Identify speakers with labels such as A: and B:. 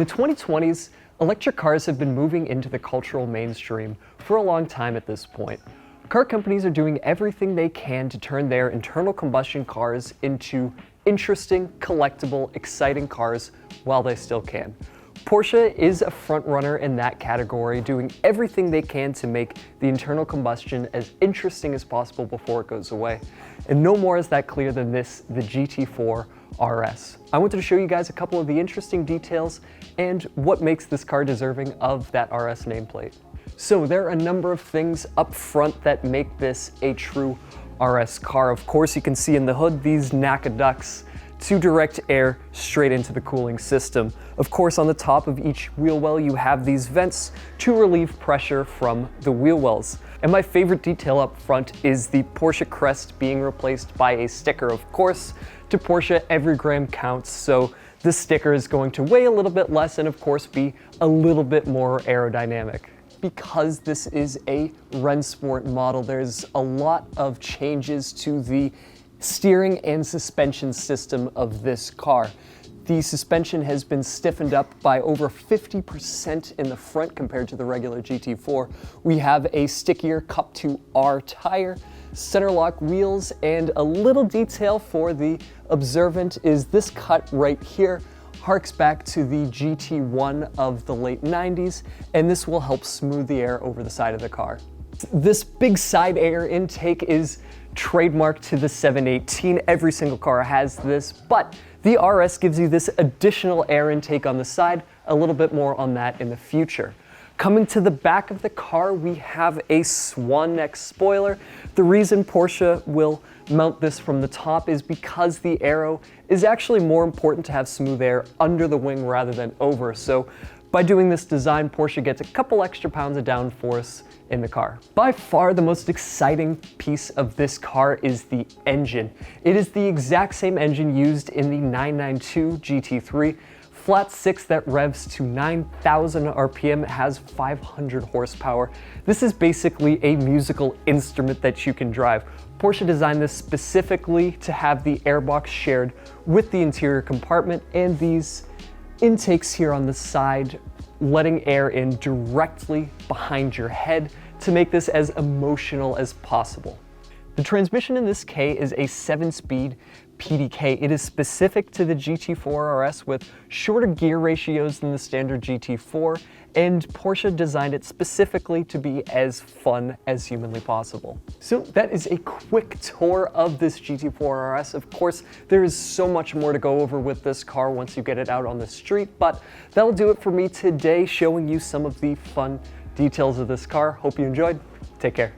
A: the 2020s, electric cars have been moving into the cultural mainstream for a long time at this point. Car companies are doing everything they can to turn their internal combustion cars into interesting, collectible, exciting cars while they still can. Porsche is a front runner in that category, doing everything they can to make the internal combustion as interesting as possible before it goes away. And no more is that clear than this, the GT4 RS. I wanted to show you guys a couple of the interesting details and what makes this car deserving of that RS nameplate. So there are a number of things up front that make this a true RS car. Of course, you can see in the hood these NACA ducts to direct air straight into the cooling system. Of course, on the top of each wheel well, you have these vents to relieve pressure from the wheel wells. And my favorite detail up front is the Porsche crest being replaced by a sticker. Of course, to Porsche, every gram counts, so this sticker is going to weigh a little bit less and of course be a little bit more aerodynamic. Because this is a Rennsport model, there's a lot of changes to the steering and suspension system of this car. The suspension has been stiffened up by over 50% in the front compared to the regular GT4. We have a stickier Cup 2R tire, center lock wheels, and a little detail for the observant is this cut right here harks back to the GT1 of the late 90s, and this will help smooth the air over the side of the car. This big side air intake is trademarked to the 718. Every single car has this, but the RS gives you this additional air intake on the side, a little bit more on that in the future. Coming to the back of the car, we have a swan neck spoiler. The reason Porsche will mount this from the top is because the aero is actually more important to have smooth air under the wing rather than over. So by doing this design, Porsche gets a couple extra pounds of downforce in the car. By far the most exciting piece of this car is the engine. It is the exact same engine used in the 992 GT3. Flat six that revs to 9,000 RPM, has 500 horsepower. This is basically a musical instrument that you can drive. Porsche designed this specifically to have the airbox shared with the interior compartment and these intakes here on the side, letting air in directly behind your head to make this as emotional as possible. The transmission in this K is a 7-speed PDK. It is specific to the GT4 RS with shorter gear ratios than the standard GT4, and Porsche designed it specifically to be as fun as humanly possible. So that is a quick tour of this GT4 RS. Of course, there is so much more to go over with this car once you get it out on the street, but that'll do it for me today, showing you some of the fun details of this car. Hope you enjoyed. Take care.